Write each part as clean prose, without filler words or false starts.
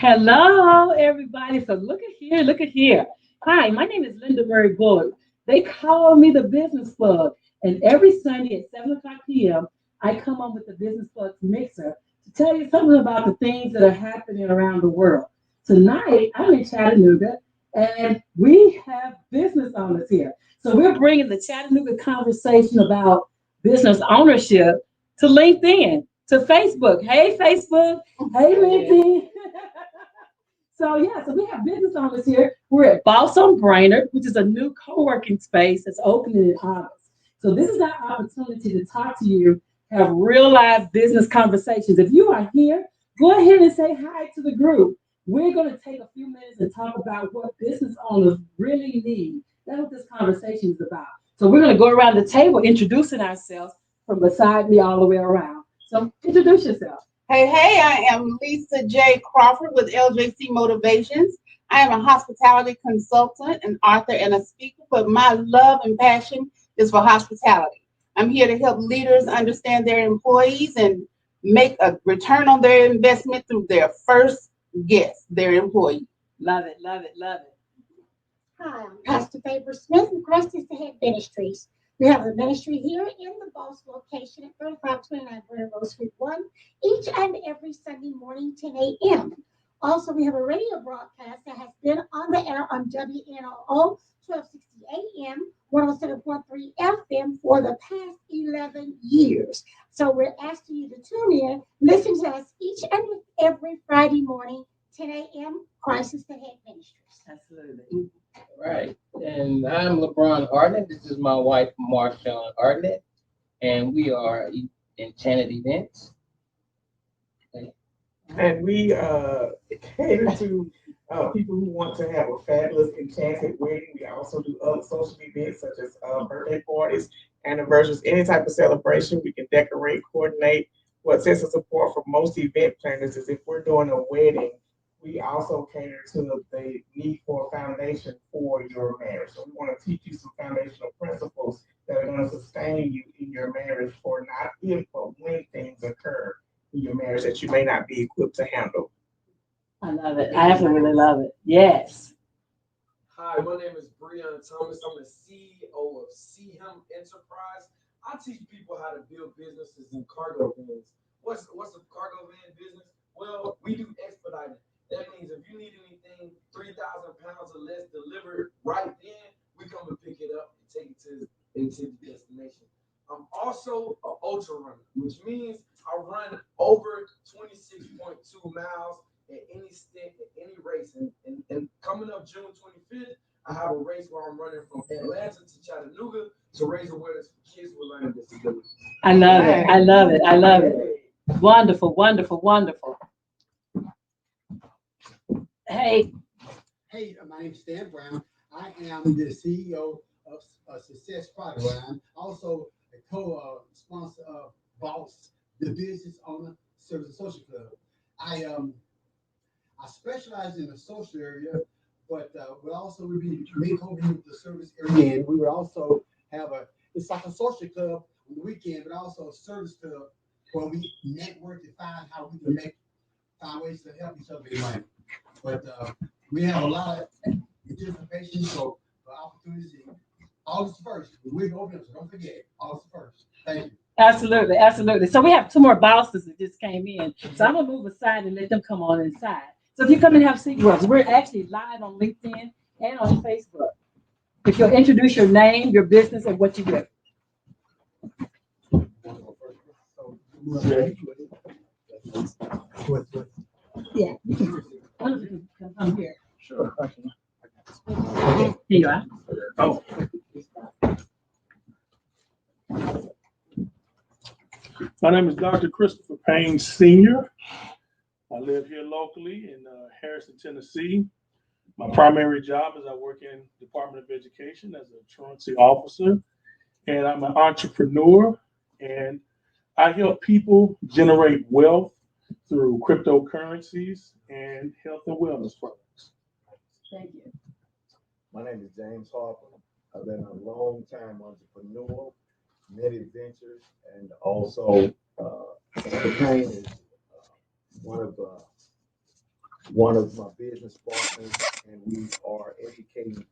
Hello, everybody. So look at here, look at here. Hi, my name is Linda Murray Bullard. They call me the Business Plug. And every Sunday at 7 o'clock p.m., I come on with the Business Plug Mixer to tell you something about the things that are happening around the world. Tonight, I'm in Chattanooga, and we have business owners here. So we're bringing the Chattanooga conversation about business ownership to LinkedIn, to Facebook. Hey, Facebook. Hey, LinkedIn. So we have business owners here. We're at B.O.S.S On Brainerd, which is a new co-working space that's opening in August. So this is our opportunity to talk to you, have real live business conversations. If you are here, go ahead and say hi to the group. We're going to take a few minutes and talk about what business owners really need. That's what this conversation is about. So we're going to go around the table introducing ourselves from beside me all the way around. So introduce yourself. Hey, I am Lisa J. Crawford with LJC Motivations. I am a hospitality consultant, an author, and a speaker, but my love and passion is for hospitality. I'm here to help leaders understand their employees and make a return on their investment through their first guest, their employee. Love it, love it, love it. Hi, I'm Pastor Fabra Smith with Christ is the Head Ministries. We have a ministry here in the B.O.S.S location at 3529 Brainerd Road Suite 1, each and every Sunday morning, 10 a.m. Also, we have a radio broadcast that has been on the air on WNOO 1260 a.m., 107.3 FM for the past 11 years. So we're asking you to tune in, listen to us each and every Friday morning, 10 a.m., Christ is the Head Ministries. Absolutely. Right. And I'm Lebron Hardnett. This is my wife, Marshun Hardnett. And we are Enchanted Events. Okay. And we cater to people who want to have a fabulous enchanted wedding. We also do other social events such as birthday parties, anniversaries, any type of celebration. We can decorate, coordinate. What sets us apart from most event planners is if we're doing a wedding, we also cater to the need for a foundation for your marriage. So we want to teach you some foundational principles that are going to sustain you in your marriage for not if, but when things occur in your marriage that you may not be equipped to handle. I love it. I absolutely love it. Yes. Hi, my name is Breon Thomas. I'm the CEO of CM Enterprise. I teach people how to build businesses in cargo vans. What's a cargo van business? Well, we do expediting. That means if you need anything 3,000 pounds or less delivered right then, we come and pick it up and take it to the destination. I'm also an ultra runner, which means I run over 26.2 miles at any stint, at any race. And coming up June 25th, I have a race where I'm running from Atlanta to Chattanooga to raise awareness for kids with learning disabilities. I love it. I love it. I love it. Wonderful, wonderful, wonderful. Hey. Hey, my name is Stan Brown. I am the CEO of Success Product Line, also a co-sponsor of B.O.S.S, the Business Owner Service and Social Club. I specialize in the social area, but we also would be make over here with the service area, and we would also have it's like a social club on the weekend, but also a service club where we network and find how we can find ways to help each other in life. But we have a lot of anticipation for opportunities. August 1st, we're open, so don't forget, August 1st. Thank you. Absolutely, absolutely. So we have two more bosses that just came in. So I'm gonna move aside and let them come on inside. So if you come and have seat with us, we're actually live on LinkedIn and on Facebook. If you'll introduce your name, your business, and what you do. Yeah. Come here. Sure. Here you are. Oh. My name is Dr. Christopher Payne Sr. I live here locally in Harrison, Tennessee. My primary job is I work in Department of Education as a truancy officer, and I'm an entrepreneur, and I help people generate wealth through cryptocurrencies and health and wellness products. Thank you. My name is James Harper. I've been a long-time entrepreneur, many ventures, and also Payne is one of one of my business partners, and we are educating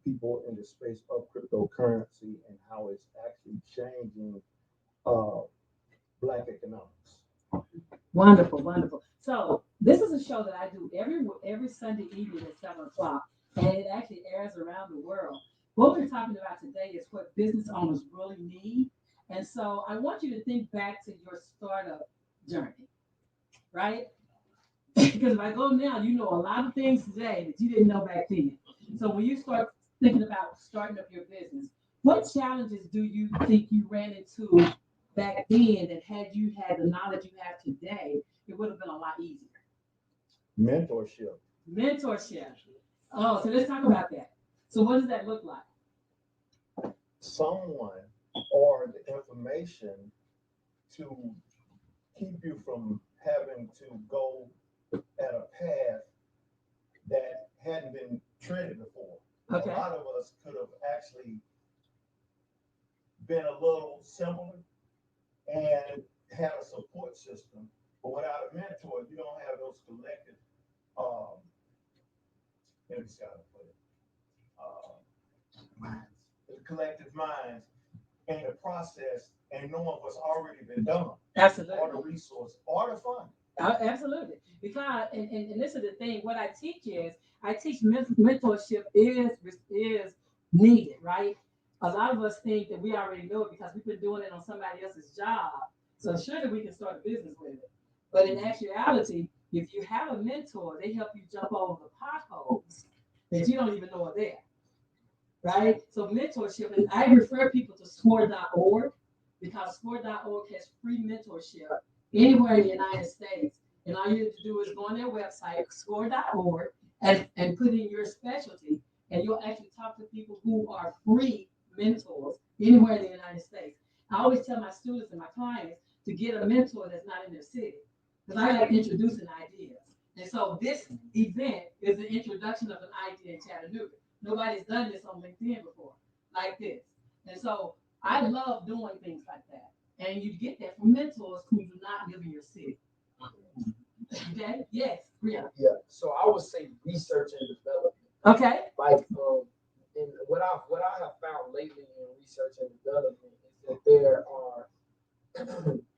people in the space of cryptocurrency and how it's actually changing Black economics. Wonderful, wonderful. So this is a show that I do every Sunday evening at 7 o'clock, and it actually airs around the world. What we're talking about today is what business owners really need. And so I want you to think back to your startup journey, right? Because if I go now, you know a lot of things today that you didn't know back then. So when you start thinking about starting up your business, what challenges do you think you ran into back then that had you had the knowledge you have today, it would have been a lot easier? Mentorship. Mentorship. Oh, so let's talk about that. So what does that look like? Someone or the information to keep you from having to go at a path that hadn't been treaded before. Okay. A lot of us could have actually been a little simpler and had a support system, but without a mentor, you don't have those collective, let me see how to put it, the collective minds and the process and knowing what's already been done. Absolutely. Or the resource, or the fund. Absolutely. Because, and this is the thing, what I teach mentorship is needed, right? A lot of us think that we already know it because we've been doing it on somebody else's job. So surely we can start a business with it. But in actuality, if you have a mentor, they help you jump over the potholes that you don't even know are there, right? So mentorship, and I refer people to score.org because score.org has free mentorship anywhere in the United States. And all you have to do is go on their website, score.org, and put in your specialty, and you'll actually talk to people who are free mentors anywhere in the United States. I always tell my students and my clients to get a mentor that's not in their city, because I like introducing ideas. And so this event is the introduction of an idea in Chattanooga. Nobody's done this on LinkedIn before, like this. And so I love doing things like that. And you get that from mentors who do not live in your city. Okay? Yes, Bria. Yeah. So I would say research and development. Okay. Like, and what I have found lately in research and development is that there are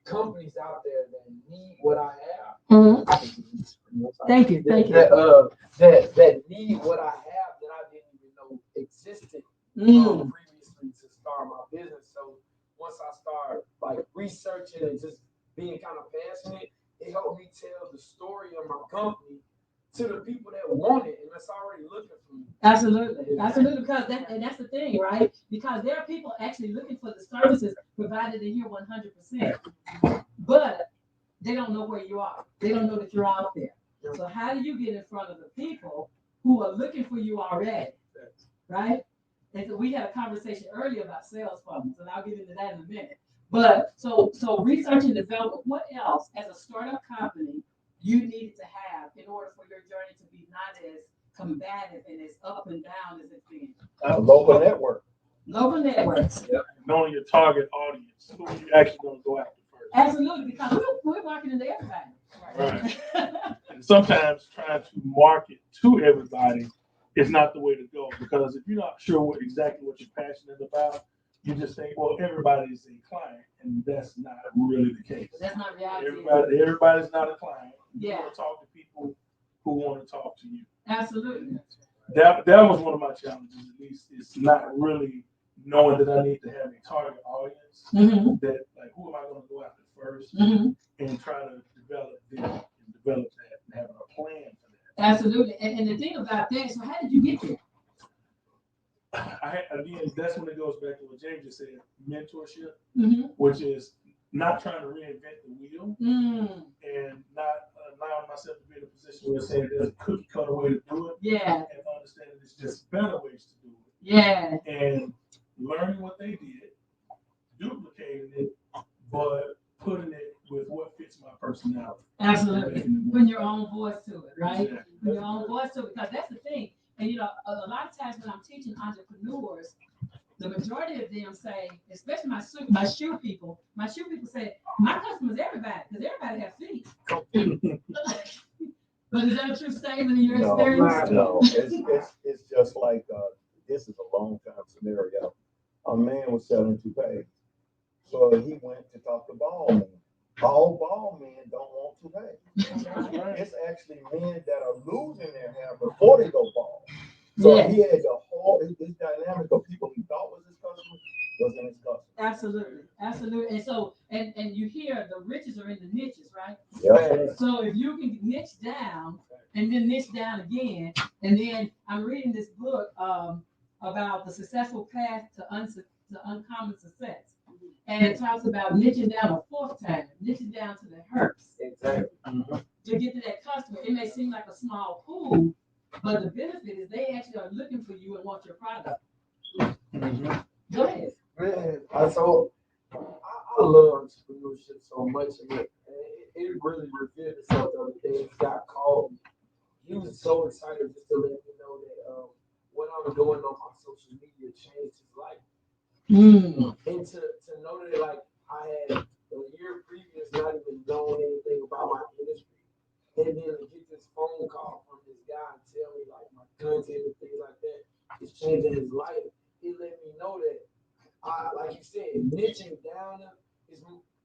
companies out there that need what I have. Mm-hmm. Thank you. That need what I have that I didn't even know existed previously to start my business. So once I start like researching and just being kind of passionate, it helped me tell the story of my company to the people that want it and that's already looking for me. Absolutely. Because that's the thing, right? Because there are people actually looking for the services provided in here 100%, but they don't know where you are. They don't know that you're out there. So how do you get in front of the people who are looking for you already, right? And so we had a conversation earlier about sales funnels, and I'll get into that in a minute. But so research and development, what else as a startup company you needed to have in order for your journey to be not as combative and as up and down as it's been? Local network. Local networks. Yep. Knowing your target audience, who you actually going to go after first. Absolutely, because we're marketing to everybody. Right. And sometimes trying to market to everybody is not the way to go, because if you're not sure exactly what you're passionate about, you just think, well, everybody's a client, and that's not really the case. That's not reality. Everybody's not a client. Yeah. You want to talk to people who want to talk to you. Absolutely. That was one of my challenges, at least, is not really knowing that I need to have a target audience. Mm-hmm. That, like, who am I going to go after first, Mm-hmm. and try to develop them and develop that and having a plan for that. Absolutely. And the thing about that, so how did you get there? Again, that's when it goes back to what James just said, mentorship, which is not trying to reinvent the wheel and not allowing myself to be in a position where saying there's a cookie cutter way to do it. Yeah. And understanding it's just better ways to do it. Yeah. And learning what they did, duplicating it, but putting it with what fits my personality. Absolutely. Putting your own voice to it, right? Exactly. Putting your own voice to it, because that's the thing. And a lot of times when I'm teaching entrepreneurs, the majority of them say, especially my shoe people say, my customers everybody, because everybody has feet. But is that a true statement in your No, experience? no, it's just like, this is a long time scenario. A man was selling toupees. So he went to talk to ball men. All ball men don't want toupees. It's actually men that are losing their hair before they go bald. So Yeah. he had the whole, this dynamic of people he thought was his customer wasn't his customer. Absolutely, absolutely. And so, and you hear the riches are in the niches, right? Yeah. So if you can niche down and then niche down again, and then I'm reading this book about the successful path to uncommon success, and it talks about niching down a fourth time, niching down to the herps. Exactly. To get to that customer. It may seem like a small pool, but the benefit is they actually are looking for you and want your product. Go ahead. Man, I love entrepreneurship so much, and it really revealed itself the other day. This guy called me. He was so excited just to let me know that what I'm doing on my social media changed his life. And to know that, like, I had a year previous not even known anything about my industry, and then to get this phone call from this guy and tell me like my content and things like that is changing his life, it let me know that like you said, niching down is.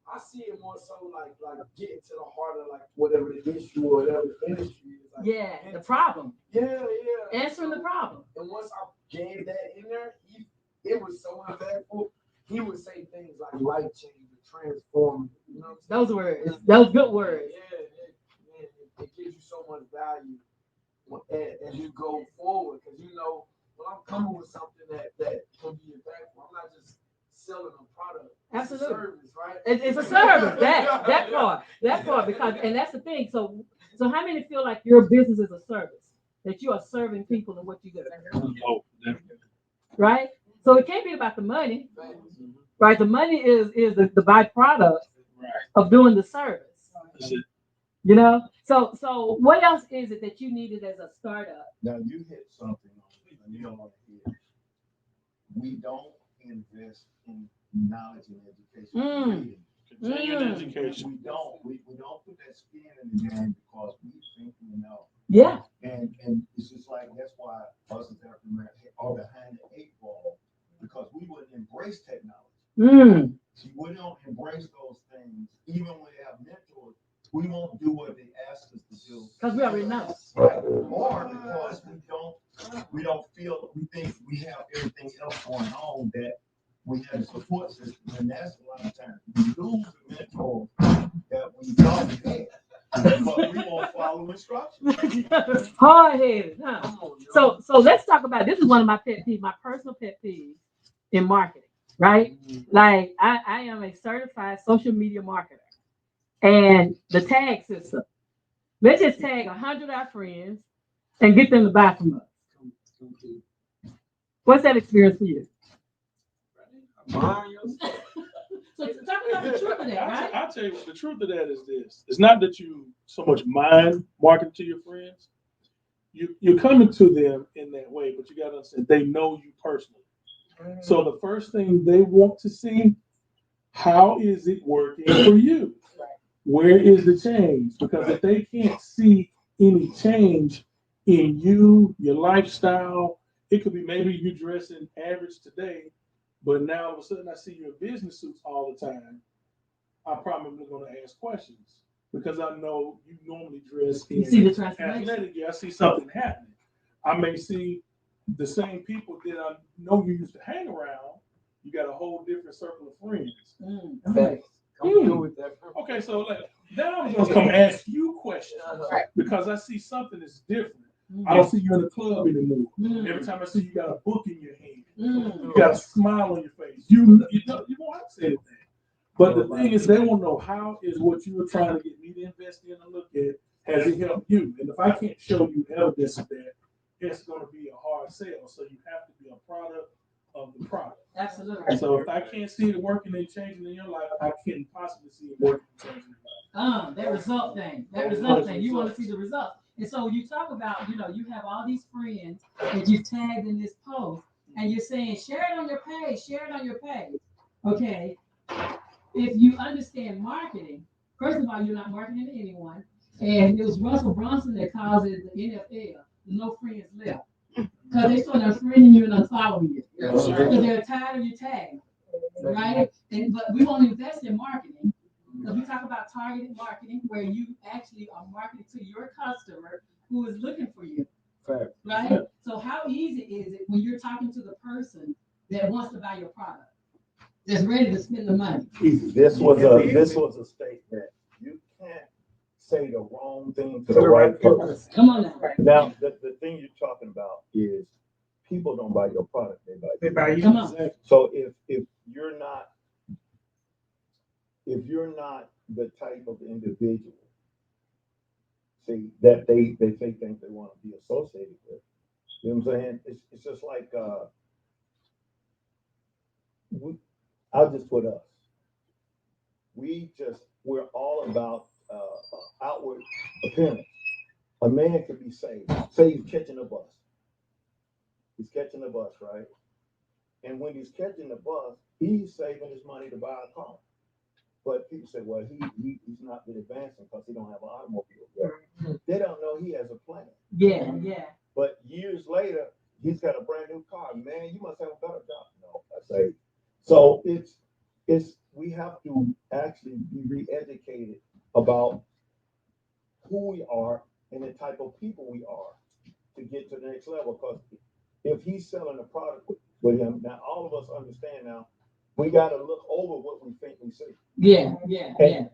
I see it more so like getting to the heart of like whatever the issue or whatever the industry is. Like, Yeah, the problem. Yeah. Answering the problem. And once I gave that in there, it was so impactful. He would say things like life changing, transforming. You know what I'm saying? Those words. Those good words. Yeah, it gives you so much value as you go forward. Because you know, when I'm coming with something that can be impactful, I'm not just selling a product. Absolutely. It's a service, right? It's a service. That part, because, and that's the thing. So how many feel like your business is a service, that you are serving people in what you do? Oh, definitely. Right. So it can't be about the money, right? The money is the byproduct of doing the service. You know. So what else is it that you needed as a startup? Now you hit something on the nail on the head. We don't invest in knowledge and education. Continuing education. We don't put that skin in the game because we think we know. Yeah. And it's just like that's why us as African Americans are behind the 8 ball, because we wouldn't embrace technology. See, we don't embrace those things, even when we have mentors. We won't do what they ask us to do because we already know. Right. Or because we don't feel, we think we have everything else going on, that we have a support system, and that's a lot of times we lose the mentor that we thought we had, but we won't follow instructions. Hard-headed, huh? So let's talk about, this is one of my pet peeves, my personal pet peeves in marketing, right? Like I am a certified social media marketer, and the tag system. Let's just tag 100 of our friends and get them to buy from us. What's that experience for you? So talk about the truth of that, right? I'll tell you what the truth of that is this. It's not that you so much mind marketing to your friends. You're coming to them in that way, but you got to understand they know you personally. So the first thing they want to see, how is it working for you? Where is the change? Because if they can't see any change in you, your lifestyle, it could be maybe you dressing average today, but now all of a sudden I see you in business suits all the time. I'm probably going to ask questions because I know you normally dress in athletic. I see something happening. I may see the same people that I know you used to hang around. You got a whole different circle of friends. Okay, so now I'm going to come ask you questions because I see something that's different. I don't see you in the club anymore. Every time I see you got a book in your hand, you got a smile on your face. You won't have to say anything. But the thing is, they won't know how is what you were trying to get me to invest in and look at, has it helped you? And if I can't show you evidence of that, it's going to be a hard sell. So you have to be a product of the product. Absolutely. So if I can't see it working and changing in your life, I can't possibly see it working and changing in your life. That result thing. You want to see the results. And so you talk about, you have all these friends that you've tagged in this post, and you're saying, share it on your page, Okay. If you understand marketing, first of all, you're not marketing to anyone. And it was Russell Brunson that caused it the NFL, the no friends left. Because they start unfriending you and unfollowing you. Because they're tired of your tag. Right? But we won't invest in marketing. Because we talk about targeted marketing where you actually are marketing to your customer who is looking for you. Right? So how easy is it when you're talking to the person that wants to buy your product? That's ready to spend the money. This was a statement. You can't say the wrong thing to the right person. Come on now. Now, the thing you're talking about is people don't buy your product, they buy you. Come on. So if you're not the type of individual, see, that they think they want to be associated with, you know what I'm saying? It's just like I'll just put us. We're all about outward appearance. A man can be saved. Say he's catching a bus. He's catching a bus, right? And when he's catching the bus, he's saving his money to buy a car. But people say, well, he's not been advancing because he don't have an automobile yet. They don't know he has a plan. Yeah, yeah. But years later, he's got a brand new car. Man, you must have a better job. No, I say. So it's we have to actually be re-educated about who we are and the type of people we are to get to the next level. Because if he's selling a product with him, now all of us understand now, we got to look over what we think we see. Yeah. And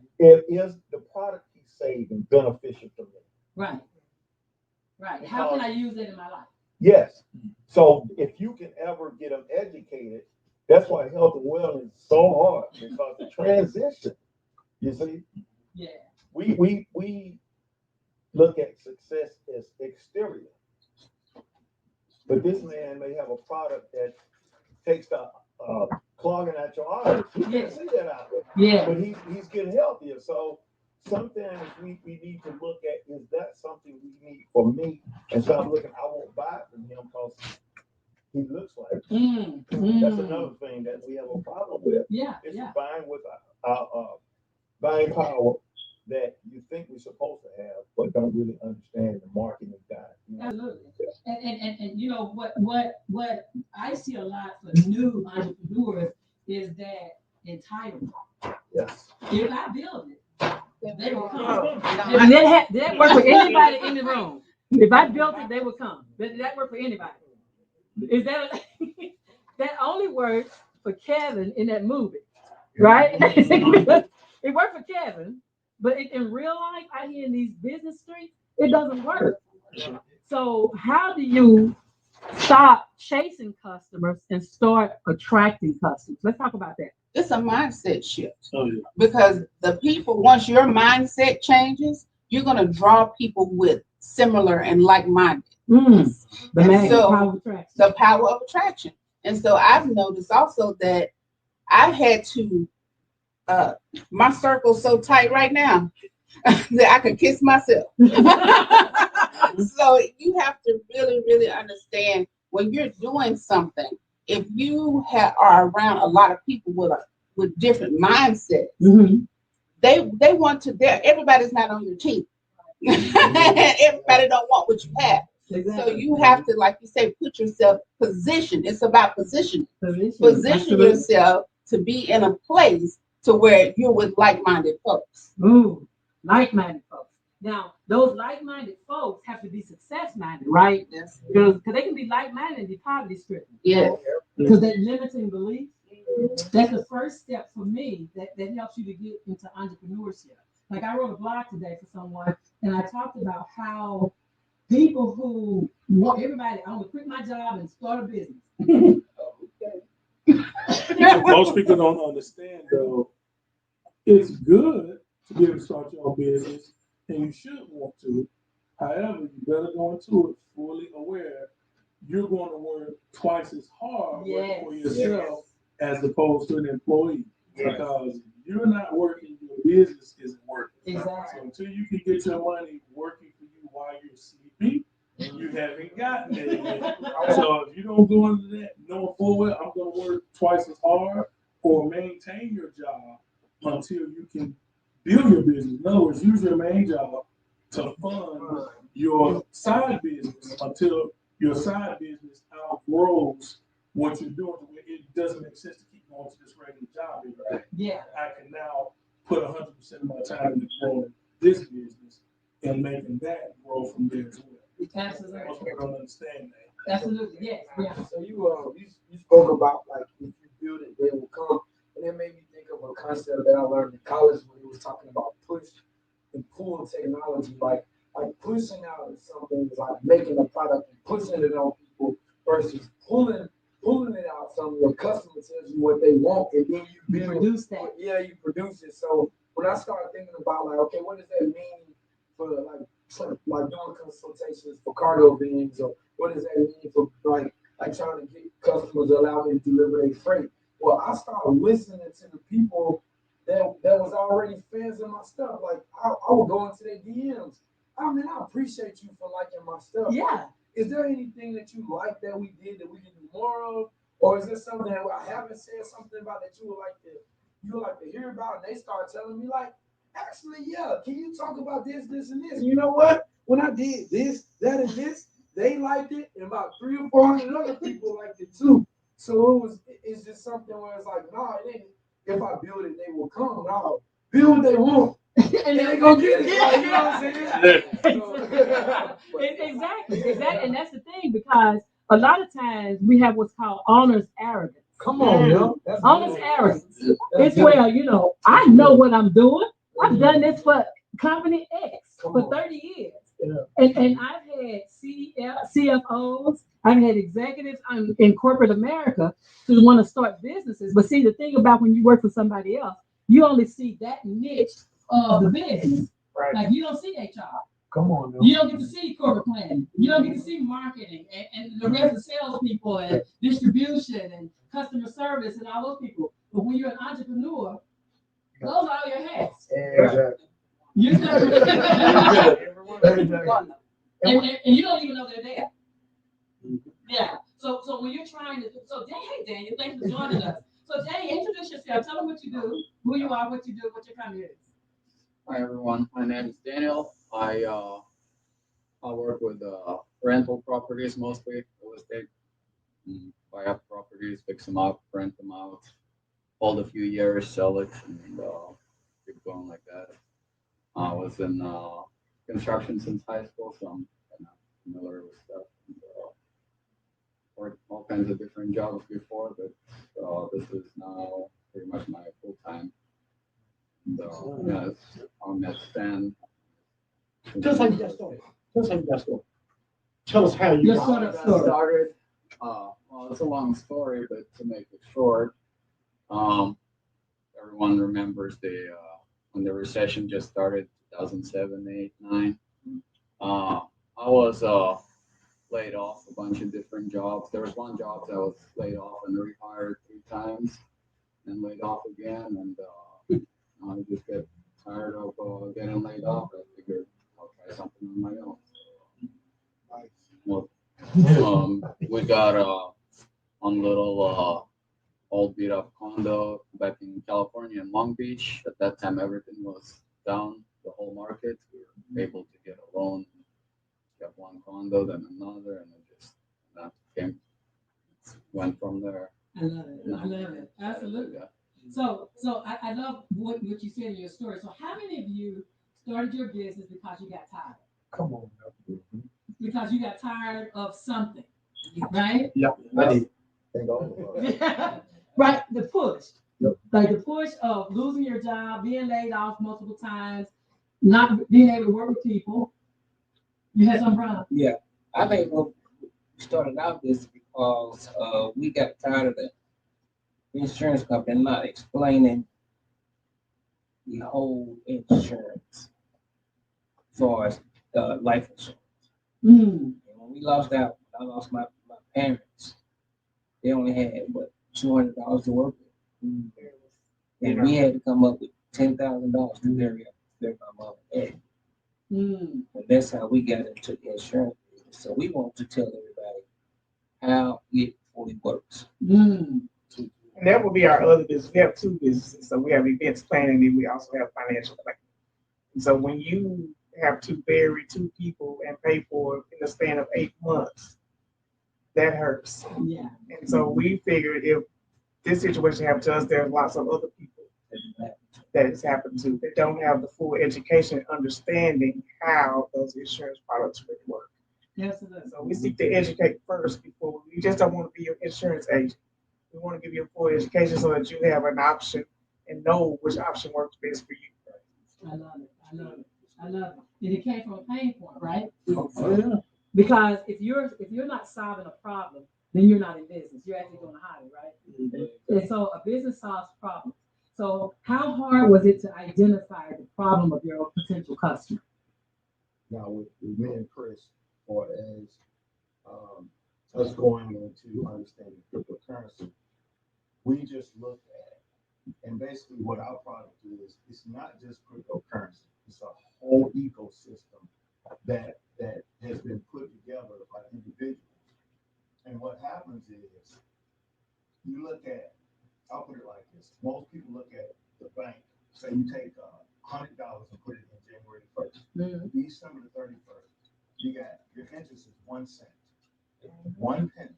is the product he's saving beneficial to me? Right. How can I use it in my life? Yes. So if you can ever get them educated, that's why health and wellness is so hard, because the transition, you see? Yeah. We look at success as exterior. But this man may have a product that takes the clogging at your arteries. You can't see that out there. Yeah. But he's getting healthier. So sometimes we need to look at, is that something we need for me? And stop looking, I won't buy it from him because he looks like it. That's another thing that we have a problem with. Yeah. It's buying with our buying power that you think we're supposed to have, but don't really understand the marketing guide. Absolutely. And you know what I see a lot for new entrepreneurs is that entitlement. Yes. If I build it, they will come. That work for anybody in the room. If I built it, they will come. That work for anybody. Is that that only works for Kevin in that movie, right? It worked for Kevin, but in real life, out here in these business streets, it doesn't work. So how do you stop chasing customers and start attracting customers? Let's talk about that. It's a mindset shift. Oh, yeah. Because the people, once your mindset changes, you're going to draw people with similar and like-minded. The power of attraction. And so I've noticed also that I've had to, my circle's so tight right now that I could kiss myself. So you have to really, really understand when you're doing something, if you are around a lot of people with different mindsets, they want to, everybody's not on your team. Everybody don't want what you have. Exactly. So you have to, like you say, put yourself position. It's about positioning. Position yourself to be in a place to where you're with like-minded folks. Like-minded folks. Now, those like-minded folks have to be success-minded, right? Yes. Because they can be like-minded and be poverty-stricken. Yeah. Because that limiting belief, that's the first step for me that helps you to get into entrepreneurship. Like I wrote a blog today for someone, and I talked about how people who want everybody, I want to quit my job and start a business. Most people don't understand, though, it's good to be able to start your own business, and you should want to. However, you better go into it fully aware you're going to work twice as hard working for yourself as opposed to an employee. Because you're not working, your business isn't working. Exactly. So until you can get your money working for you while you're sleeping, you haven't gotten there yet. So if you don't go into that knowing full well, I'm going to work twice as hard or maintain your job until you can build your business. In other words, use your main job to fund your side business until your side business outgrows what you're doing. It doesn't make sense to keep going to this regular job every day. Yeah. I can now put 100% of my time into growing this business and making that grow from there as well. Absolutely. Most people don't understand that. Absolutely, yes, yeah. So you spoke about like if you build it, they will come, and it made me think of a concept that I learned in college when he was talking about push and pull technology, like pushing out something is like making a product and pushing it on people versus pulling it out. Some your customer tells you what they want, and then you produce that. Yeah, you produce it. So when I started thinking about like, okay, what does that mean for like doing consultations for cargo vans, or what does that mean for like trying to get customers to allow me to deliver their freight? Well, I started listening to the people that was already fans of my stuff. Like I would go into their DMs. I mean, I appreciate you for liking my stuff. Yeah. Is there anything that you like that we did that we can do more of, or is there something that I haven't said something about that you would like to hear about? And they start telling me like, actually, yeah, can you talk about this, this, and this? You know what? When I did this, that, and this, they liked it, and about 300 or 400 other people liked it too. So it's just something where it's like, nah, it ain't. If I build it, they will come. No, build what they want. And they gonna get it. Yeah. Like, you know what I'm saying? Exactly. And that's the thing, because a lot of times we have what's called honest arrogance. Come on, yo. Honest arrogance. It's where, I know what I'm doing. I've done this for company X for 30 years. Yeah. And I've had CFOs, I've had executives in corporate America who want to start businesses. But see, the thing about when you work for somebody else, you only see that niche of the business. Right. Like you don't see HR. Come on, you don't get to see corporate planning. You don't get to see marketing and the rest of salespeople and distribution and customer service and all those people. But when you're an entrepreneur, those are all your hats. Exactly. You know, and you don't even know they're there. Yeah. So when you're trying to, hey Daniel, thanks for joining us. So Daniel, introduce yourself. Tell them what you do, who you are, what you do, what your company is. Hi everyone, my name is Daniel. I work with rental properties mostly, real estate. Buy up properties, fix them up, rent them out, hold a few years, sell it, and keep going like that. I was in construction since high school, so I'm kind of familiar with stuff. And, worked all kinds of different jobs before, but this is now pretty much my full time. Yes, on that stand. Just like you got started. Tell us how you got started. Well, it's a long story, but to make it short, everyone remembers when the recession just started, 2007, 8, 9. I was laid off a bunch of different jobs. There was one job that was laid off and rehired 3 times, and laid off again, and I just get tired of getting laid off. I figured I'll try something on my own. Well, we got one little old beat up condo back in California in Long Beach. At that time, everything was down, the whole market. We were able to get a loan, get one condo, then another, and it just went from there. I love it. Absolutely. Yeah. So I love what you said in your story. So how many of you started your business because you got tired? Come on. Because you got tired of something, right? Yeah, I did. Right, the push. Yep. Like the push of losing your job, being laid off multiple times, not being able to work with people. You had some problem? Yeah, I think we started out this because we got tired of the insurance company not explaining the whole insurance as far as life insurance. And when we lost out, I lost my parents. They only had $200 to work with, and we had to come up with $10,000 to bury my mom and dad. And that's how we got into the insurance business. So we want to tell everybody how it fully works. And that will be our other business. We have 2 businesses. So we have events planning, and we also have financial planning. And so when you have to bury 2 people and pay for it in the span of 8 months. That hurts. Yeah. And so we figured if this situation happened to us, there's lots of other people that it's happened to that don't have the full education and understanding how those insurance products really work. Absolutely. So we seek to educate first before we just don't want to be your insurance agent. We want to give you a full education so that you have an option and know which option works best for you. I love it. I love it. I love it. And it came from a pain point, right? Oh, yeah. Because if you're not solving a problem, then you're not in business. You're actually going to hide it, right? And so a business solves problems. So how hard was it to identify the problem of your potential customer? Now with me and Chris, or as us going into understanding cryptocurrency, we just looked at, and basically what our product is, it's not just cryptocurrency, it's a whole ecosystem that has been put together by individuals. And what happens is, you look at, I'll put it like this, most people look at the bank, say you take $100 and put it in January 1st, December the 31st, you got, your interest is 1 cent, 1 penny.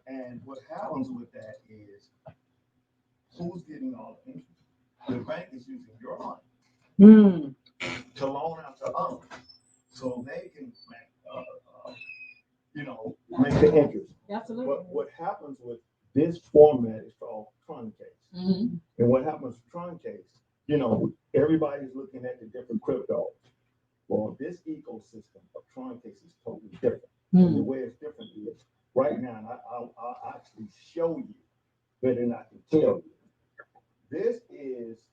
And what happens with that is, who's getting all the interest? The bank is using your money to loan out to others, so they can make the interest. Absolutely. What happens with this format is called truncase. And what happens with truncase, everybody's looking at the different cryptos. Well, this ecosystem of truncase is totally different. And the way it's different is, right now, and I'll actually show you better than I can tell you. This is,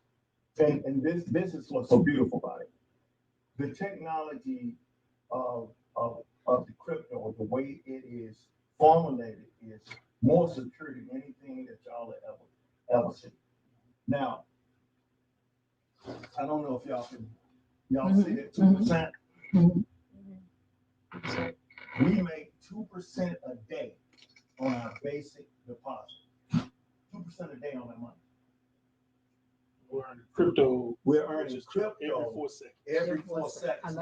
and this is what's so beautiful about it. The technology of the crypto, the way it is formulated, is more secure than anything that y'all have ever seen. Now, I don't know if y'all see that 2%. We make 2% a day on our basic deposit. 2% a day on that money. We're earning crypto. We're earning crypto every 4 seconds. Every 4 seconds.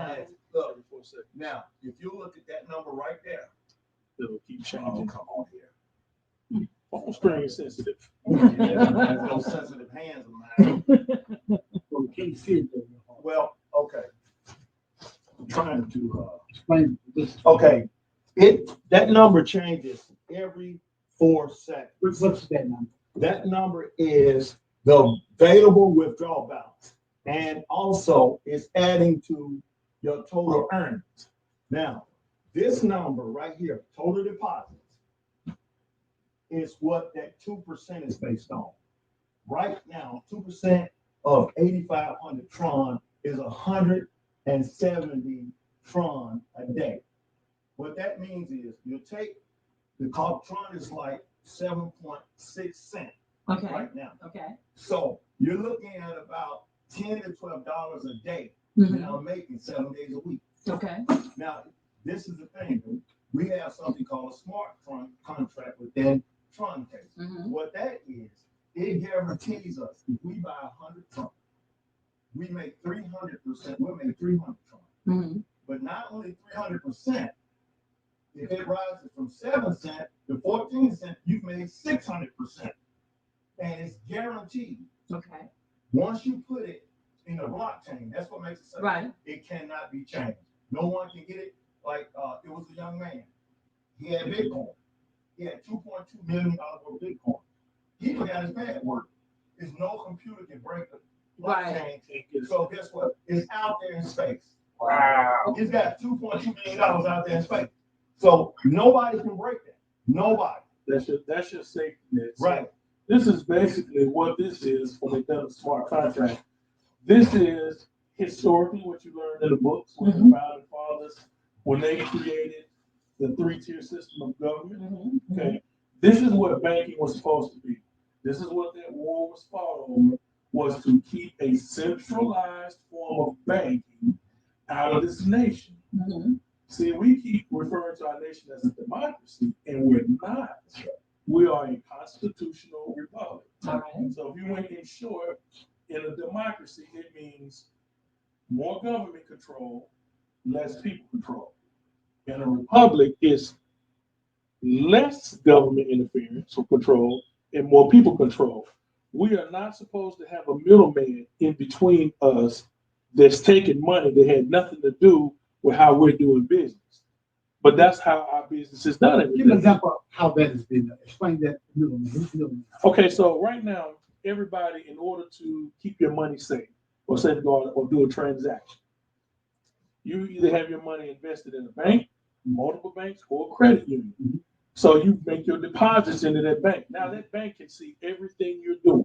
Look, Every 4 seconds. now, if you look at that number right there, It'll keep oh, changing. come on here. Phone string is sensitive. There's no sensitive hands of mine. Well, we can't see it though. Well, okay. I'm trying to Explain this. okay. That number changes every 4 seconds. What's that number? That number is the available withdrawal balance, and also it's adding to your total earnings. Now, this number right here, total deposits, is what that 2% is based on. Right now, 2% of 8,500 Tron is 170 Tron a day. What that means is you take the cost, Tron is like 7.6 cents right now. Okay. So you're looking at about $10 to $12 a day that I'm making 7 days a week. Okay. Now, this is the thing. We have something called a smart contract within truncase. What that is, it guarantees us if we buy 100 Tron, we make 300%. We'll make 300 Tron. But not only 300%, if it rises from 7 cents to 14 cents, you've made 600%. And it's guaranteed. Okay. Once you put it in a blockchain, that's what makes it safe. Right. It cannot be changed. No one can get it. Like it was a young man. He had Bitcoin. He had $2.2 million worth of Bitcoin. He forgot his password. There's no computer can break the blockchain. Right. So guess what? It's out there in space. Wow. He's got $2.2 million out there in space. So nobody can break that. Nobody. That's your safety net. So Right. this is basically what this is when they done a smart contract. This is historically what you learned in the books when the founding fathers, when they created the 3-tier system of government. Okay. This is what banking was supposed to be. This is what that war was fought over, was to keep a centralized form of banking out of this nation. See, we keep referring to our nation as a democracy, and we're not. We are a constitutional republic. All right. So if you went in short, in a democracy, it means more government control, less people control. In a republic, it's less government interference or control and more people control. We are not supposed to have a middleman in between us that's taking money that had nothing to do with how we're doing business. But that's how our business is done. Give an example of how that has been done. Explain that. Middleman. Okay, so right now, everybody, in order to keep your money safe or safeguard or do a transaction, you either have your money invested in a bank, multiple banks, or a credit union. So you make your deposits into that bank. Now that bank can see everything you're doing.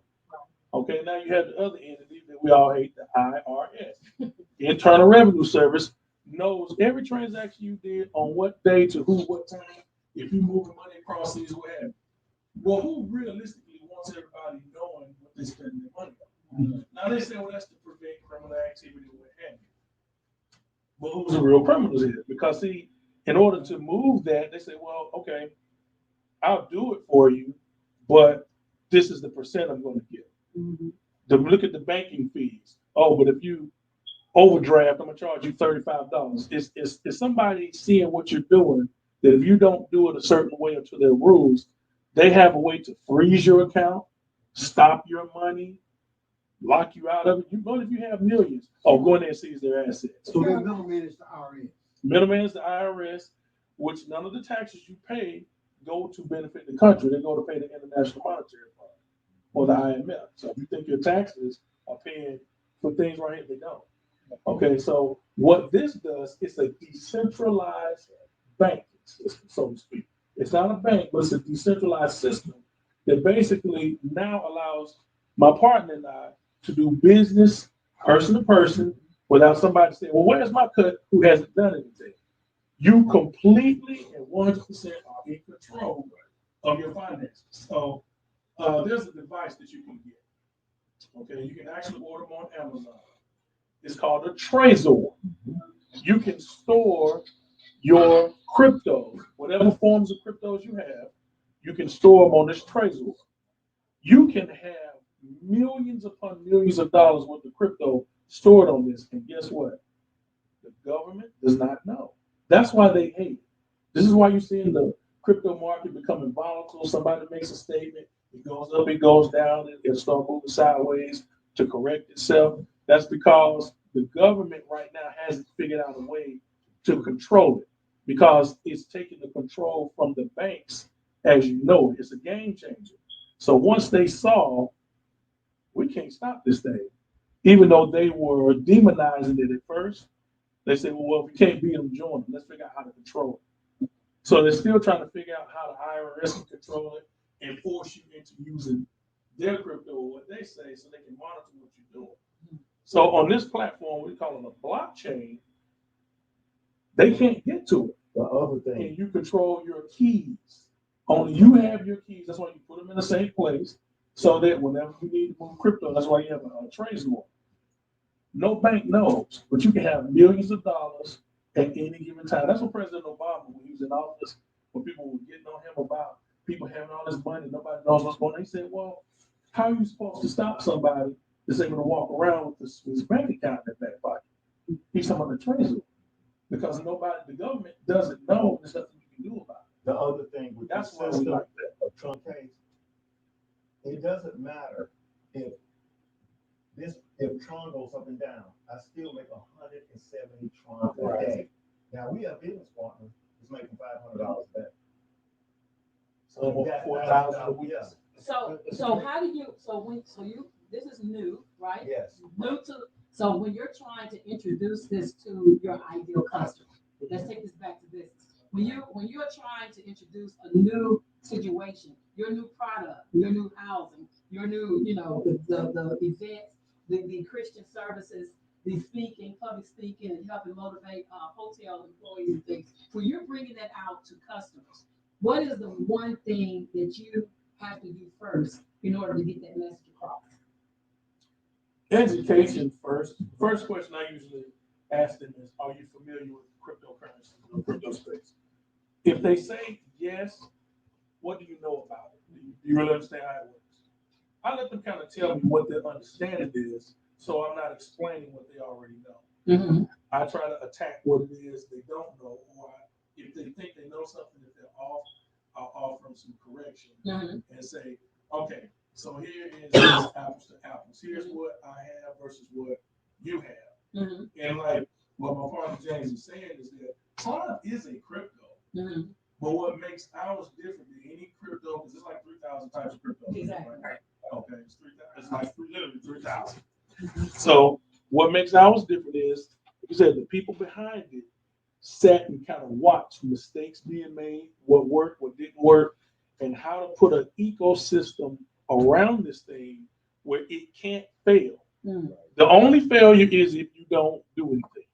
Okay, now you have the other entity that we all hate, the IRS. Internal Revenue Service knows every transaction you did on what day to who, what time, if you move money across these, what have you. Well, who realistically wants everybody knowing what they're spending their money on? Now they say, well, that's to prevent criminal activity, what have you. But who's the real criminals here? Because see, in order to move that, they say, well, okay, I'll do it for you, but this is the percent I'm going to get. To look at the banking fees. Oh, but if you overdraft, I'm gonna charge you $35. It's somebody seeing what you're doing, that if you don't do it a certain way or to their rules, they have a way to freeze your account, stop your money, lock you out of it. What if you have millions? Oh, go in there and seize their assets. So the middleman is the IRS. Middleman is the IRS, which none of the taxes you pay go to benefit the country. They go to pay the International Monetary Fund or the IMF. So if you think your taxes are paying for things right here, they don't. Okay, so what this does, it's a decentralized bank system, so to speak. It's not a bank, but it's a decentralized system that basically now allows my partner and I to do business person to person without somebody saying, well, where's my cut who hasn't done anything? You completely and 100% are in control of your finances. So there's a device that you can get. Okay, you can actually order them on Amazon. It's called a Trezor. You can store your cryptos, whatever forms of cryptos you have, you can store them on this Trezor. You can have millions upon millions of dollars worth of crypto stored on this, and guess what? The government does not know. That's why they hate it. This is why you're seeing the crypto market becoming volatile. Somebody makes a statement, it goes up, it goes down, it'll start moving sideways to correct itself. That's because the government right now hasn't figured out a way to control it, because it's taking the control from the banks. As you know, it's a game changer. So once they saw, we can't stop this thing, even though they were demonizing it at first, they said, well, if we can't beat them, join them. Let's figure out how to control it. So they're still trying to figure out how the IRS can control it and force you into using their crypto or what they say so they can monitor what you're doing. So on this platform, we call it a blockchain, they can't get to it. The other thing, And you control your keys. Only you have your keys. That's why you put them in a safe place so that whenever you need to move crypto, that's why you have a Trezor. No bank knows, but you can have millions of dollars at any given time. That's what President Obama, when he was in office, when people were getting on him about people having all this money, nobody knows what's going on. He said, well, how are you supposed to stop somebody that's able to walk around with this bank account in their back pocket? He's talking about the Trezor. Because the government doesn't know, there's nothing you can do about it. the other thing with That's the why we system like that. of truncate, it doesn't matter if Tron goes up and down, I still make 170 Tron a day. Now we have business partners who's making $500 a day. So That- 4,000 a week. yeah. So how do you, this is new, right? Yes. So when you're trying to introduce this to your ideal customer, let's take this back to business. When you're trying to introduce a new situation, your new product, your new housing, your new, the events, the Christian services, the speaking, public speaking, and helping motivate hotel employees and things, when you're bringing that out to customers, what is the one thing that you have to do first in order to get that message across? Education first. First question I usually ask them is, are you familiar with cryptocurrency or crypto space? If they say yes, what do you know about it? Do you really understand how it works? I let them kind of tell me what their understanding is, so I'm not explaining what they already know. Mhm. I try to attack what it is they don't know, or if they think they know something, if they're off, I'll offer them some correction Mhm. and say, okay, so here is this apples to apples. Here's what I have versus what you have. Mhm. And like what my partner James is saying is that Pod is a crypto, Mhm. but what makes ours different than any crypto, because it's like 3,000 types of crypto. Exactly. Right? Okay, it's 3,000. It's like literally 3,000. So what makes ours different is, you said the people behind it sat and kind of watched mistakes being made, what worked, what didn't work, and how to put an ecosystem around this thing where it can't fail. Mm. The only failure is if you don't do anything.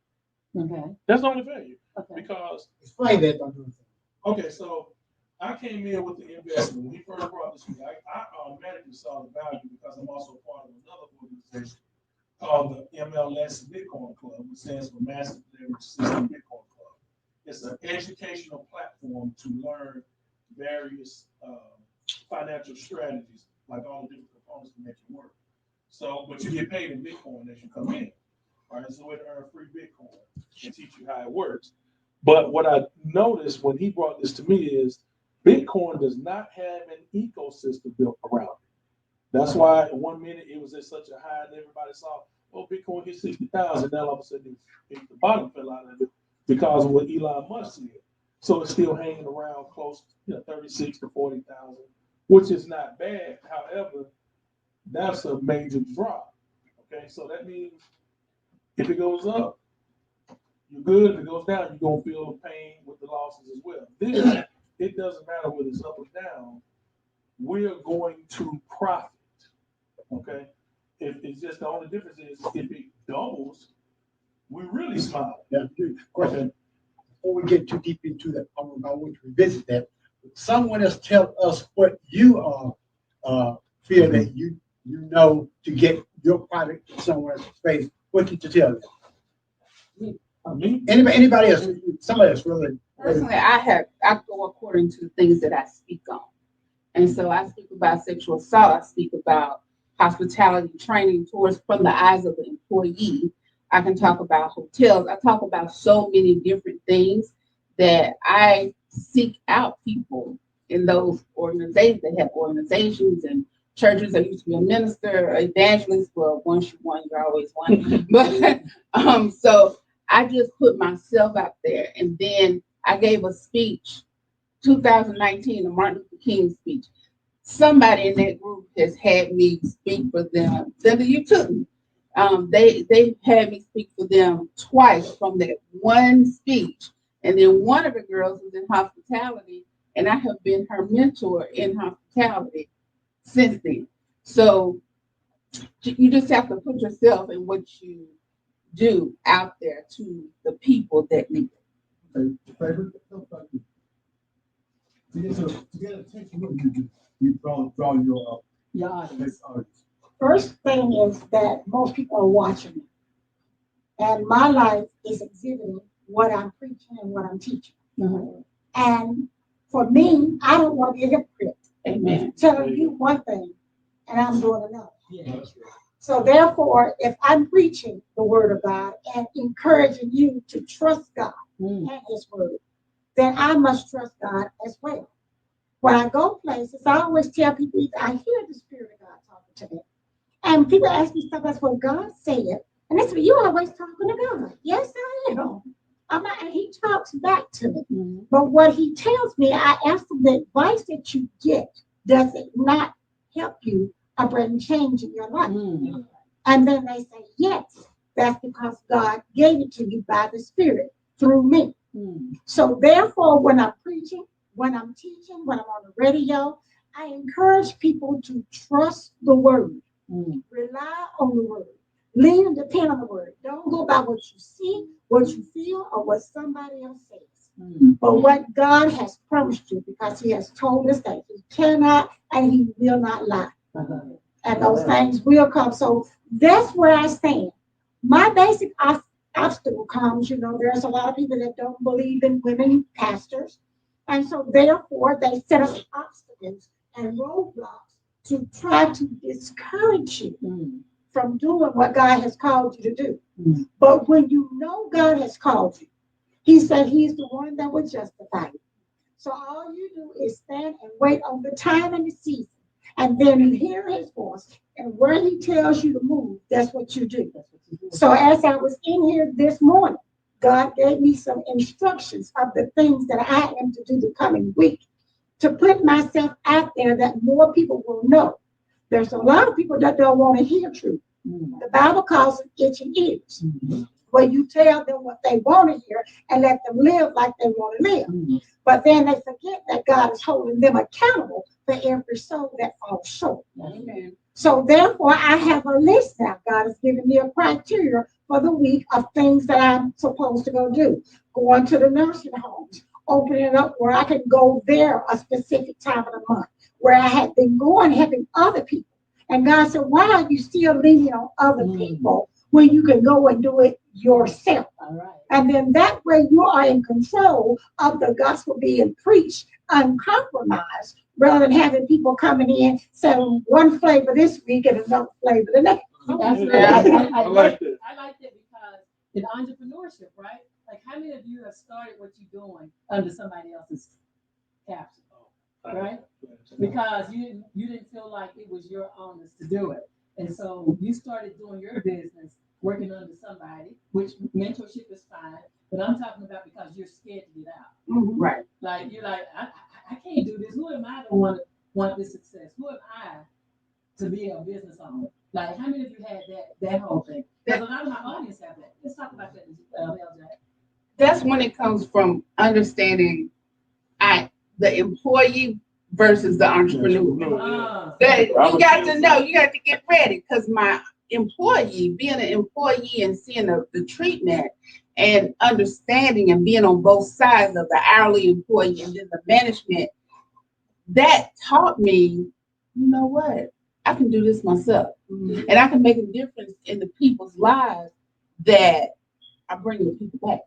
Okay. That's the only failure. Okay. Because Explain that. Don't do anything. okay, so I came in with the investment. When he first brought this to me, I automatically saw the value because I'm also part of another organization called the MLS Bitcoin Club, which stands for Massive Leverage System Bitcoin Club. It's an educational platform to learn various financial strategies, like all the different components to make it work. So, but you get paid in Bitcoin as you come in. All right, so it earn free Bitcoin and teach you how it works. But what I noticed when he brought this to me is Bitcoin does not have an ecosystem built around it. That's why in 1 minute it was at such a high and everybody saw, oh, Bitcoin hit 60,000. Now all of a sudden the bottom fell out of it because of what Elon Musk said. So it's still hanging around close, 36 to 40,000, which is not bad. However, that's a major drop. Okay, so that means if it goes up, you're good. If it goes down, you're gonna feel the pain with the losses as well. This, it doesn't matter whether it's up or down. We're going to profit. Okay, if it's just the only difference is if it doubles, we really smile. Yeah. Question. Before we get too deep into that, I want to revisit that. Someone else tell us what you feel that you know to get your product somewhere in space. What did you tell them? Anybody else? Somebody else really. Personally, I go according to the things that I speak on. And so I speak about sexual assault, I speak about hospitality training towards from the eyes of the employee. I can talk about hotels. I talk about so many different things that I seek out people in those organizations. They have organizations and churches. I used to be a minister, evangelist. Well, once you won, you're always one. But so I just put myself out there. And then I gave a speech, 2019, the Martin Luther King speech. Somebody in that group has had me speak for them. Then you took me. They had me speak for them twice from that one speech. And then one of the girls was in hospitality, and I have been her mentor in hospitality since then. So you just have to put yourself and what you do out there to the people that need it. To get attention, what do you do? You draw your audience. First thing is that most people are watching me. And my life is exhibiting what I'm preaching and what I'm teaching. Mhm. And for me, I don't want to be a hypocrite. Amen. Telling you one thing and I'm doing another. Yeah. So therefore, if I'm preaching the word of God and encouraging you to trust God and his word, then I must trust God as well. When I go places, I always tell people, I hear the Spirit of God talking to me. And people ask me stuff, that's what God said. And they say, you always talking to God. Yes, I am. And he talks back to me. Mm-hmm. But what he tells me, I ask him, the advice that you get, does it not help you or bring change in your life? Mm-hmm. And then they say, yes, that's because God gave it to you by the Spirit through me. Mm-hmm. So therefore, when I'm preaching, when I'm teaching, when I'm on the radio, I encourage people to trust the word. Mm. Rely on the word. Lean and depend on the word. Don't go by what you see, what you feel, or what somebody else says. Mm. But what God has promised you, because he has told us that he cannot and he will not lie. Uh-huh. And those things will come. So that's where I stand. My basic obstacle comes, there's a lot of people that don't believe in women pastors. And so therefore they set up obstacles and roadblocks to try to discourage you. Mm. from doing what God has called you to do. But when you know God has called you, he said he's the one that will justify you. So all you do is stand and wait on the time and the season. And then you hear his voice. And where he tells you to move, that's what you do. So as I was in here this morning, God gave me some instructions of the things that I am to do the coming week to put myself out there that more people will know. There's a lot of people that don't want to hear truth. The Bible calls it itching ears, where you tell them what they want to hear and let them live like they want to live. But then they forget that God is holding them accountable for every soul that falls short. Amen. So therefore, I have a list now. God has given me a criteria for the week of things that I'm supposed to go do. Going to the nursing homes, opening up where I can go there a specific time of the month, where I had been going, helping other people. And God said, why are you still leaning on other people when you can go and do it yourself? All right. And then that way you are in control of the gospel being preached uncompromised, rather than having people coming in selling one flavor this week and another flavor the next. That's Yeah, right. I like that. I like that because in entrepreneurship, right? Like how many of you have started what you're doing under somebody else's caption? Right? Because you didn't feel like it was your honest to do it. And so you started doing your business working under somebody, which mentorship is fine, but I'm talking about because you're scared to get out. Right. Like you're like, I can't do this. Who am I to want this success? Who am I to be a business owner? Like how many of you had that whole thing? Because a lot of my audience have that. Let's talk about that, LJ. That's when it comes from understanding the employee versus the entrepreneur. That you got to know, you got to get ready, because my employee, being an employee and seeing the treatment and understanding and being on both sides of the hourly employee and then the management, that taught me, you know what, I can do this myself. And I can make a difference in the people's lives that I bring the people back.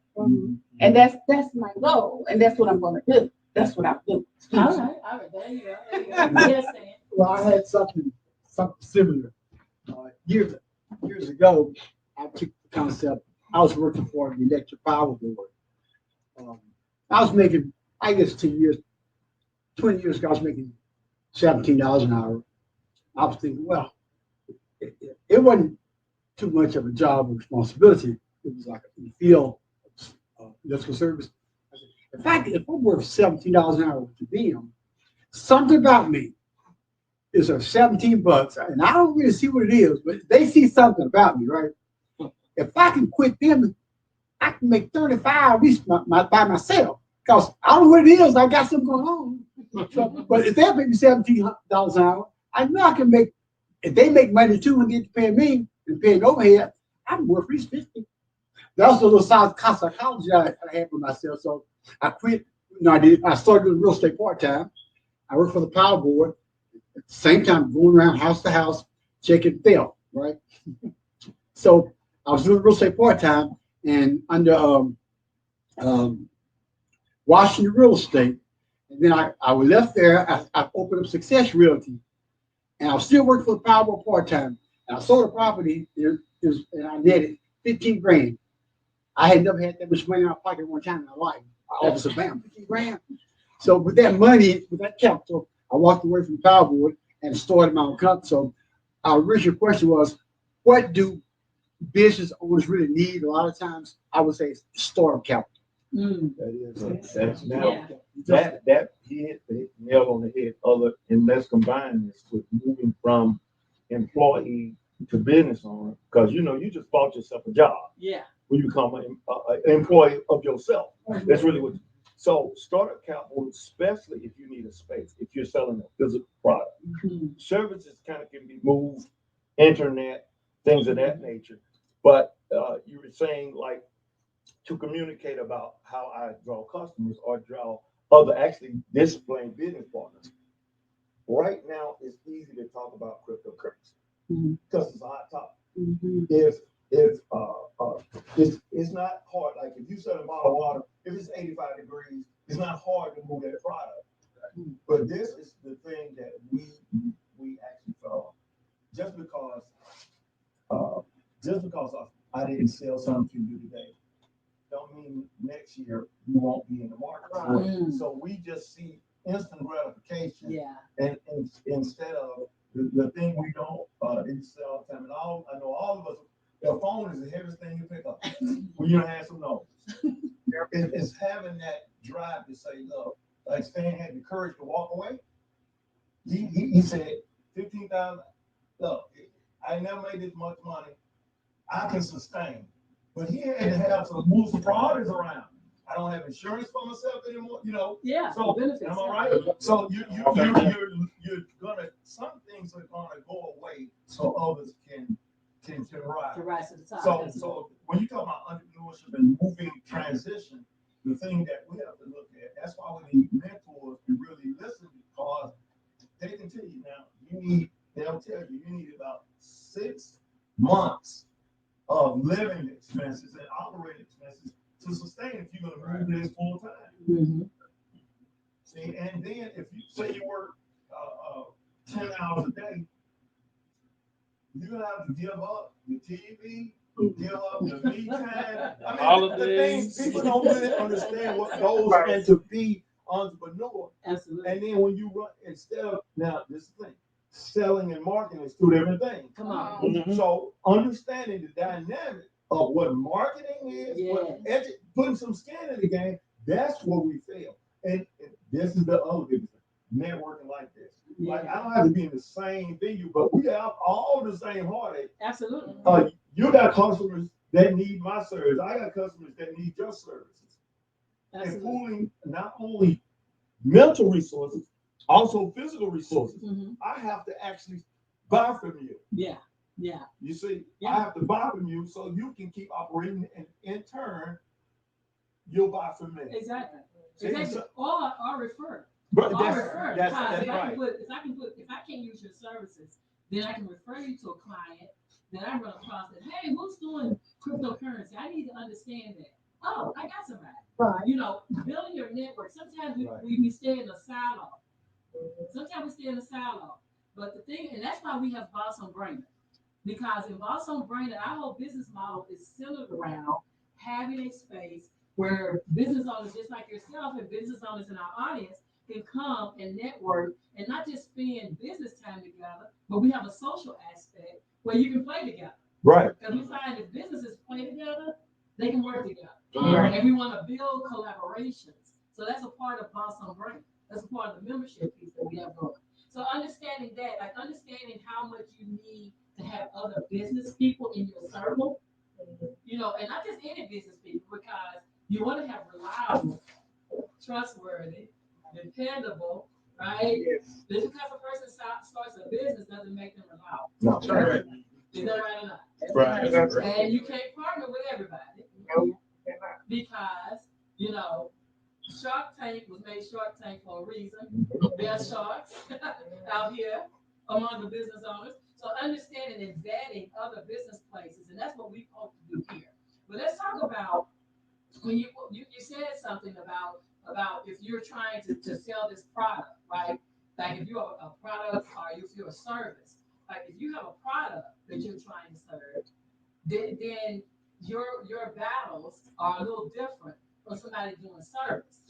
And that's my goal, and that's what I'm going to do. That's what I do. All right, there you go. Yes, Sam. Well, I had something similar. Years ago, I took the concept. I was working for the electric power board. I was making, I guess 20 years ago, I was making $17 an hour. I was thinking, well, it wasn't too much of a job or responsibility. It was like in the field of electrical service. In fact, if I'm worth $17 an hour to them, something about me is a $17, and I don't really see what it is, but they see something about me, right? If I can quit them, I can make 35 at least by myself, because I don't know what it is. I got something going on. So, but if they pay me $17 an hour, I know I can make. If they make money too and get to pay me and paying overhead, I'm worth at least 50. That was a little psychology I had for myself. So I quit. I started doing real estate part-time. I worked for the power board. At the same time, going around house to house, checking bill, right? So I was doing real estate part-time, and under Washington Real Estate. And then I left there. I opened up Success Realty, and I was still working for the power board part-time. And I sold a property, and I netted 15 grand. I had never had that much money in my pocket one time in my life. I always said, bam, 15 grand. So with that money, with that capital, I walked away from the power board and started my own company. So our original question was, what do business owners really need? A lot of times, I would say startup capital. That's now that hit the nail on the head. And let's combine this with moving from employee to business owner, because you just bought yourself a job. Yeah. When you become an employee of yourself, that's really what. So startup capital, especially if you need a space, if you're selling a physical product, services kind of can be moved, internet, things of that nature. But you were saying, like, to communicate about how I draw customers or draw other actually disciplined business partners. Right now, it's easy to talk about cryptocurrency because it's a hot topic. It's not hard. Like if you sell a bottle of water, if it's 85 degrees, it's not hard to move that product. But this is the thing that we actually saw. Just because just because I didn't sell something to you today, don't mean next year you won't be in the market. Right. So we just see instant gratification. Yeah. And instead of the thing we don't sell all the time. And I know all of us, your phone is the heaviest thing you pick up when you have some noise. It's having that drive to say, look, like Stan had the courage to walk away. He said, 15,000, look, I never made this much money. I can sustain. But he had to have some move some priorities around. I don't have insurance for myself anymore, Yeah. So benefits. am I right? So you're gonna, some things are gonna go away so others can rise. To rise to the top. So when you talk about entrepreneurship and moving transition, the thing that we have to look at, that's why we need mentors to really listen, because they can tell you now, they'll tell you need about 6 months of living expenses and operating expenses to sustain if you're going to move this full time. Mm-hmm. See, and then if you say you work 10 hours a day, you're going to have to give up your TV, give up your me time. I mean, Holidays. the things people don't really understand what goes into be entrepreneur. Absolutely. And then when you run, instead of, now this is the thing, selling and marketing is 2 different things. Come on. Mhm. So understanding the dynamic of what marketing is, putting some skin in the game, that's where we fail. And this is the other big thing, networking like this. Yeah. Like, I don't have to be in the same venue, but we have all the same heartache. Absolutely. You got customers that need my service. I got customers that need your services. Absolutely. And pooling not only mental resources, also physical resources. Mm-hmm. I have to actually buy from you. Yeah. Yeah. You see, Yeah. I have to buy from you so you can keep operating, and in turn, you'll buy from me. Exactly. See, Exactly. so- or refer. But Or that's refer. right. If I can't use your services, then I can refer you to a client. Then I run across it. Hey, who's doing cryptocurrency? I need to understand that. Oh, I got somebody. Right. Building your network. Sometimes we stay in a silo. Sometimes we stay in a silo. But the thing, and that's why we have B.O.S.S On Brainerd. Because in B.O.S.S On Brainerd, our whole business model is centered around having a space where business owners just like yourself and business owners in our audience can come and network and not just spend business time together, but we have a social aspect where you can play together. Right. Because we find if businesses play together, they can work together. Right. And we want to build collaborations. So that's a part of B.O.S.S On Brainerd. That's a part of the membership piece that we have going. So understanding that, like understanding how much you need to have other business people in your circle, and not just any business people, because you want to have reliable, trustworthy, dependable, right? Yes. Just because a person starts a business doesn't make them reliable. No. Right. Is that right or not? Right. That's And you can't partner with everybody No. because, Shark Tank was made Shark Tank for a reason. There are sharks out here among the business owners. So understanding and vetting other business places, and that's what we hope to do here. But let's talk about when you said something about if you're trying to sell this product, right? Like if you're a product or if you're a service, like if you have a product that you're trying to serve, then your battles are a little different from somebody doing service.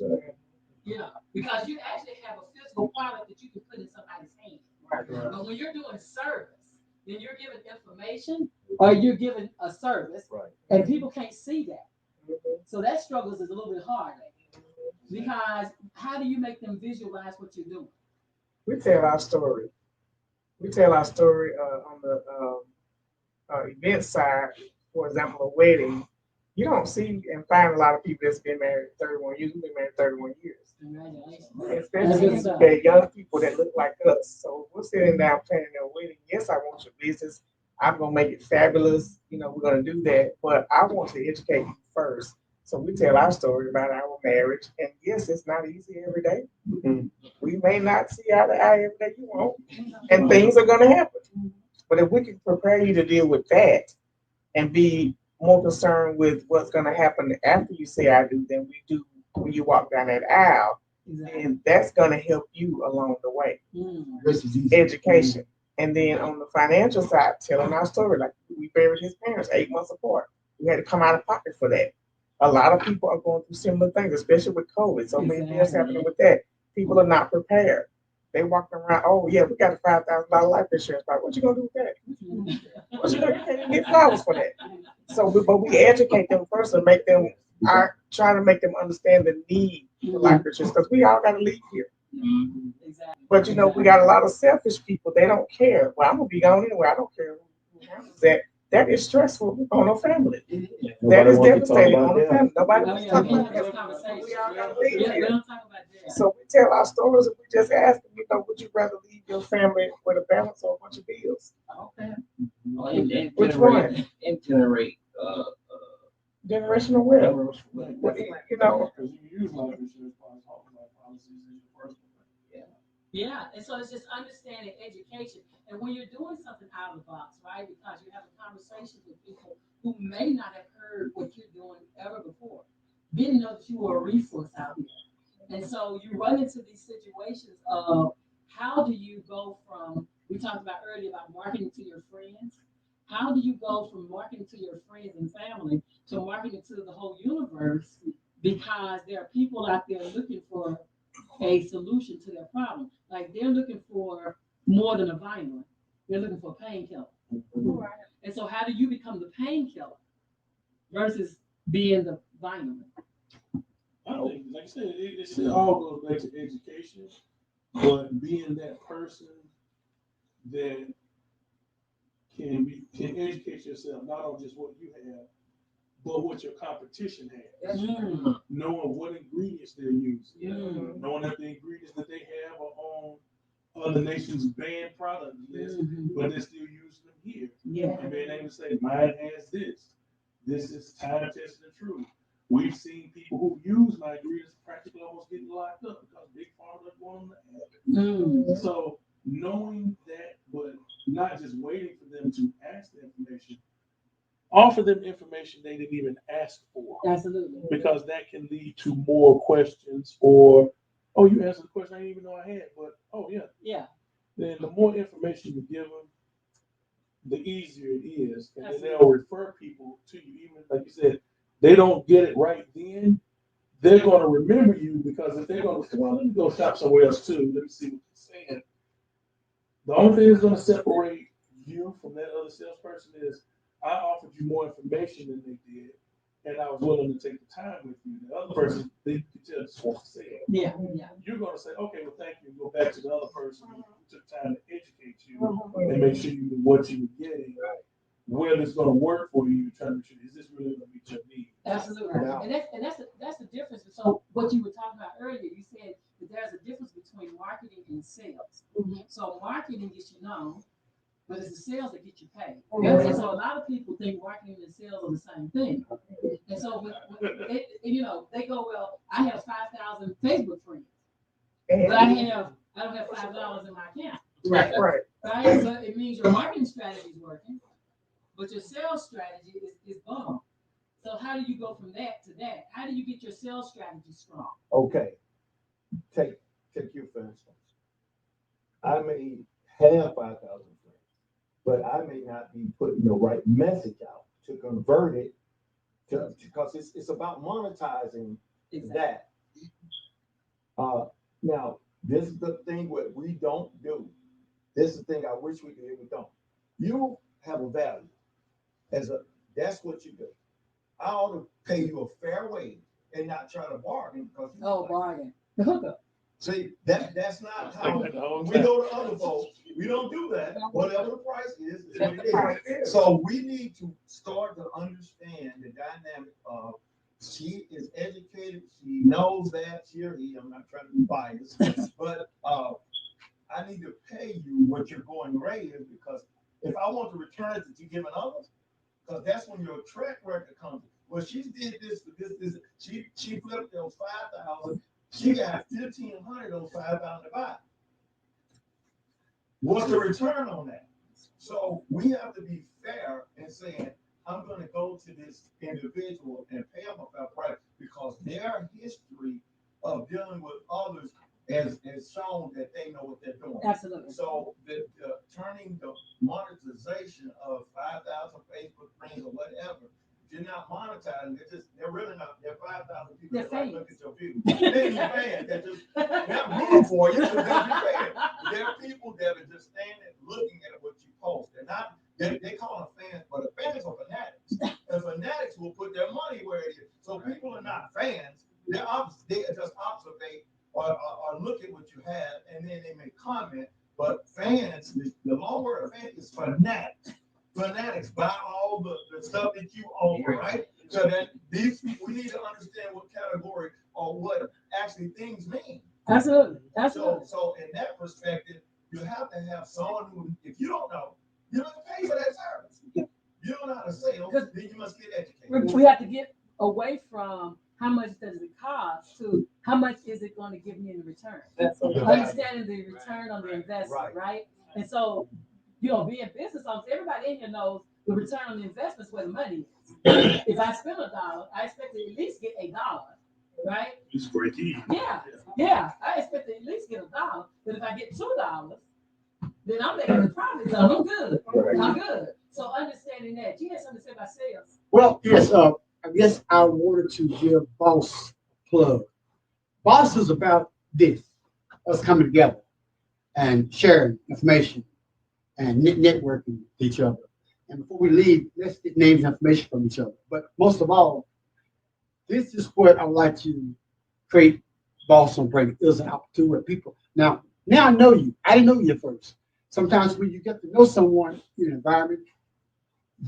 Because you actually have a physical product that you can put in somebody's hand. Right. But when you're doing service, then you're giving information or you're giving a service, Right. And people can't see that. So that struggles is a little bit hard. Because how do you make them visualize what you're doing? We tell our story. We tell our story on the event side. For example, a wedding. You don't see and find a lot of people that's been married 31 years. We've been married 31 years. Congratulations. Especially the young people that look like us. So we're sitting down planning their wedding. Yes, I want your business. I'm gonna make it fabulous. We're gonna do that. But I want to educate you first. So we tell our story about our marriage. And yes, it's not easy every day. Mm-hmm. We may not see eye to eye every day you want. And things are gonna happen. But if we can prepare you to deal with that and be more concerned with what's going to happen after you say I do than we do when you walk down that aisle, and that's going to help you along the way. Education. And then on the financial side, telling our story, like we buried his parents 8 months apart. We had to come out of pocket for that. A lot of people are going through similar things, especially with COVID. So many things happening with that. People are not prepared. They walking around, oh yeah, we got a $5,000 life insurance. Like, what you gonna do with that? What you can't even get flowers for that. So, but we educate them first and make them trying to make them understand the need for life insurance because we all got to leave here. Exactly. But you know, we got a lot of selfish people. They don't care. Well, I'm gonna be gone anyway. I don't care who handles that. That is stressful on a family. That is devastating on a family. Nobody wants to talk about that. We all gotta leave here. So we tell our stories and we just ask them, you know, would you rather leave your family with a balance or a bunch of bills? Okay. Which one? And generate Generational wealth. You know. Because you use life insurance policies in your personal life. Yeah, and so it's just understanding education. And when you're doing something out of the box, right? Because you're having conversations with people who may not have heard what you're doing ever before, didn't know that you were a resource out there. And so you run into these situations of how do you go from, we talked about earlier about marketing to your friends. How do you go from marketing to your friends and family to marketing to the whole universe? Because there are people out there looking for a solution to their problem. Like they're looking for more than a vitamin. They're looking for a painkiller. Right. And so how do you become the painkiller versus being the vitamin? I think, like I said, it still all goes back to education, but being that person that can educate yourself not on just what you have, but what your competition has. Knowing what ingredients they're using, knowing that the ingredients that they have are on other nations' banned product list, but they're still using them here. And being able to say, mine has this. This is time tested and true. We've seen people who use my ingredients practically almost getting locked up because big pharma doesn't want them to have it. So knowing that, but not just waiting for them to ask the information, offer them information they didn't even ask for. Absolutely. Because that can lead to more questions or, oh, you answered the question I didn't even know I had, but oh yeah. Yeah. Then the more information you give them, the easier it is. And then they'll refer people to you. Even like you said, they don't get it right then, they're going to remember you because if they're going to say, well, let me go shop somewhere else too. Let me see what they're saying. The only thing that's going to separate you from that other salesperson is I offered you more information than they did, and I was willing to take the time with you. The other person, they could tell just wants to say it. Yeah. You're going to say, okay, well, thank you, and go back to the other person who took time to educate you and make sure you knew what you were getting, whether it's going to work for you. Trying to make sure, is this really going to meet your needs? Absolutely. And that's the difference. So what you were talking about earlier, you said that there's a difference between marketing and sales. So marketing gets you known, but it's the sales that get you paid. And so a lot of people think marketing and sales are the same thing. And so when they go, well, I have 5,000 Facebook friends, but I don't have $5 in my account. Right. So it means your marketing strategy is working, but your sales strategy is bum. So how do you go from that to that? How do you get your sales strategy strong? Okay. Take you for instance. I may have 5,000 friends, but I may not be putting the right message out to convert it to, because it's about monetizing that. Now, this is the thing what we don't do. This is the thing I wish we did, we don't. You have a value that's what you do. I ought to pay you a fair wage and not try to bargain because bargain. See, that's not how we go to other folks. We don't do that. Whatever the price is what it is. So we need to start to understand the dynamic of she is educated, she knows that, she or he, I'm not trying to be biased, but I need to pay you what your going rate is because if I want the returns that you're giving others, because that's when your track record comes. Well, she did this. She flipped those 5,000. She got 1,500 on 5,000 to buy. What's the return on that? So we have to be fair in saying, I'm going to go to this individual and pay them a fair price because their history of dealing with others has shown that they know what they're doing. Absolutely. So turning the monetization of 5,000 Facebook friends or whatever. If you're not monetizing, they're really not, they're 5,000 people that like look at your view. They're fans that just, they're rooting for you because you're fans. There are people that are just standing looking at what you post. They're not, they call them fans, but the fans are fanatics. And fanatics will put their money where it is. So people are not fans. They just observe or look at what you have, and then they may comment. But fans, the long word of fan is fanatics. Fanatics buy all the stuff that you own, right? So that these people, we need to understand what category or what actually things mean. Absolutely. So in that perspective, you have to have someone who, if you don't know, you must pay for that service. You don't know how to sell, then you must get educated. We have to get away from how much does it cost to how much is it going to give me in return. Understanding the return on the investment, right? And so, being business owners, everybody in here knows the return on the investment is where the money is. If I spend $1, I expect to at least get $1, right? It's break even. Yeah. I expect to at least get $1. But if I get $2, then I'm making the profit zone. I'm good. I'm good. So understanding that, you had something to say about sales. Well, yes. I guess I wanted to give B.O.S. plug. B.O.S. is about this: us coming together and sharing information and networking with each other. And before we leave, let's get names and information from each other. But most of all, this is what I would like to create. B.O.S. on Brainerd is an opportunity where people now I know you. I didn't know you at first. Sometimes when you get to know someone in an environment,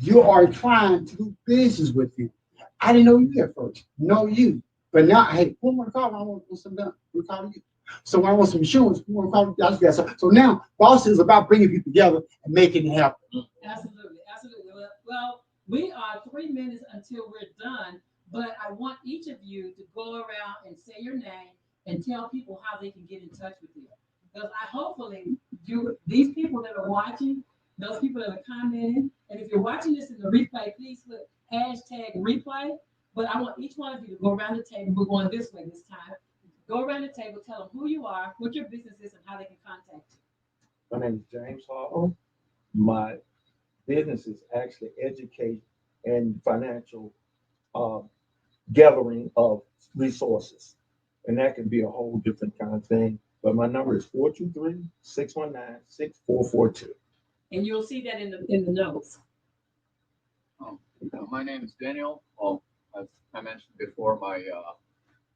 you are trying to do business with them. I didn't know you at first. Know you. But now, hey, who want to call? I want some done. We're calling you. So when I want some insurance, who want to call you? So now B.O.S. is about bringing people together and making it happen. Absolutely. Well, we are 3 minutes until we're done, but I want each of you to go around and say your name and tell people how they can get in touch with you. Because hopefully these people that are watching, those people that are commenting, and if you're watching this in the replay, please put #replay. But I want each one of you to go around the table. We're going this way this time. Go around the table, tell them who you are, what your business is, and how they can contact you. My name is James Harper. My business is actually educate and financial gathering of resources. And that can be a whole different kind of thing. But my number is 423-619-6442. And you'll see that in the notes. My name is Daniel. As I mentioned before, my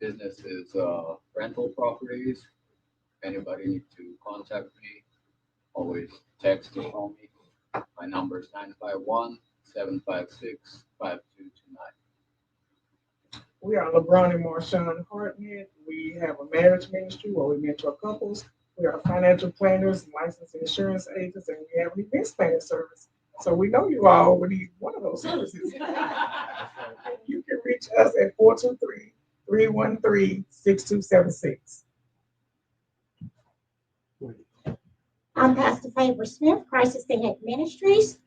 business is rental properties. If anybody needs to contact me, always text or call me. My number is 951-756-5229. We are Lebron and Marshun Hardnett. We have a marriage ministry where we mentor couples. We are financial planners, licensed insurance agents, and we have an events planning service. So we know you all would need one of those services. You can reach us at 423-313-6276. I'm Pastor Fabra Smith, Crisis Ahead Ministries.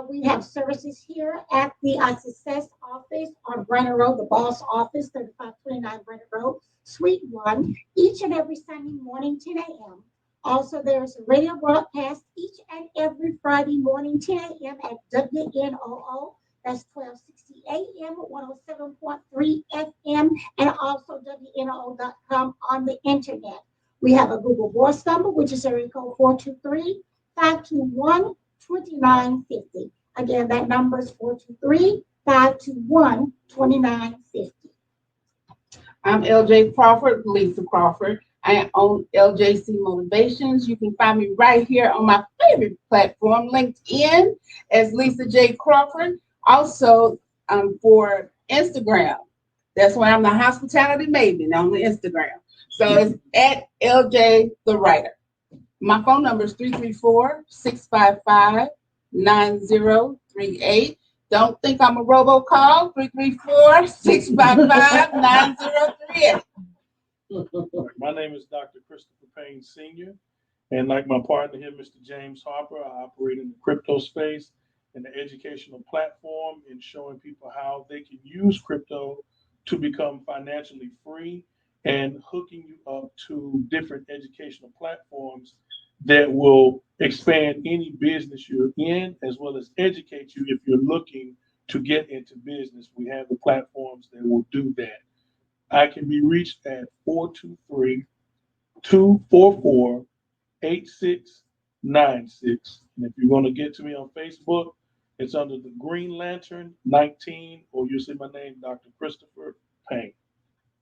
We have services here at the Success Office on Brainerd Road, the B.O.S. office, 3529 Brainerd Road, Suite 1, each and every Sunday morning, 10 a.m. Also, there's a radio broadcast each and every Friday morning, 10 a.m. at WNOO. That's 1260 AM, 107.3 FM, and also WNOO.com on the internet. We have a Google Voice number, which is area code 423-521-2950. Again, that number is 423-521-2950. I'm LJ Crawford, Lisa Crawford. I own LJC Motivations. You can find me right here on my favorite platform, LinkedIn, as Lisa J. Crawford. Also, for Instagram. That's why I'm the hospitality maven on the Instagram. So it's at LJ the Writer. My phone number is 334-655-9038. Don't think I'm a robocall, 334-655-9038. My name is Dr. Christopher Payne Sr. And like my partner here, Mr. James Harper, I operate in the crypto space and the educational platform in showing people how they can use crypto to become financially free and hooking you up to different educational platforms that will expand any business you're in, as well as educate you if you're looking to get into business. We have the platforms that will do that. I can be reached at 423-244-8696. And if you're going to get to me on Facebook, it's under the Green Lantern 19, or you'll see my name, Dr. Christopher Payne.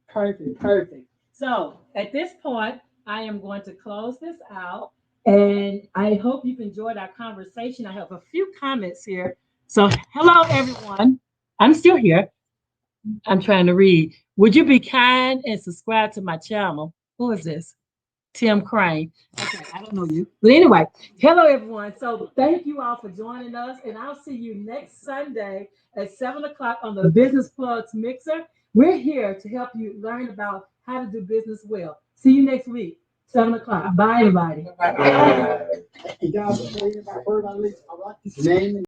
Perfect, perfect. So at this point, I am going to close this out, and I hope you've enjoyed our conversation. I have a few comments here. So hello, everyone. I'm still here. I'm trying to read. Would you be kind and subscribe to my channel? Who is this? Tim Crane. Okay, I don't know you. But anyway, hello, everyone. So thank you all for joining us, and I'll see you next Sunday at 7 o'clock on the Business Plugs Mixer. We're here to help you learn about how to do business well. See you next week, 7 o'clock. Bye, everybody. You guys, I like this name.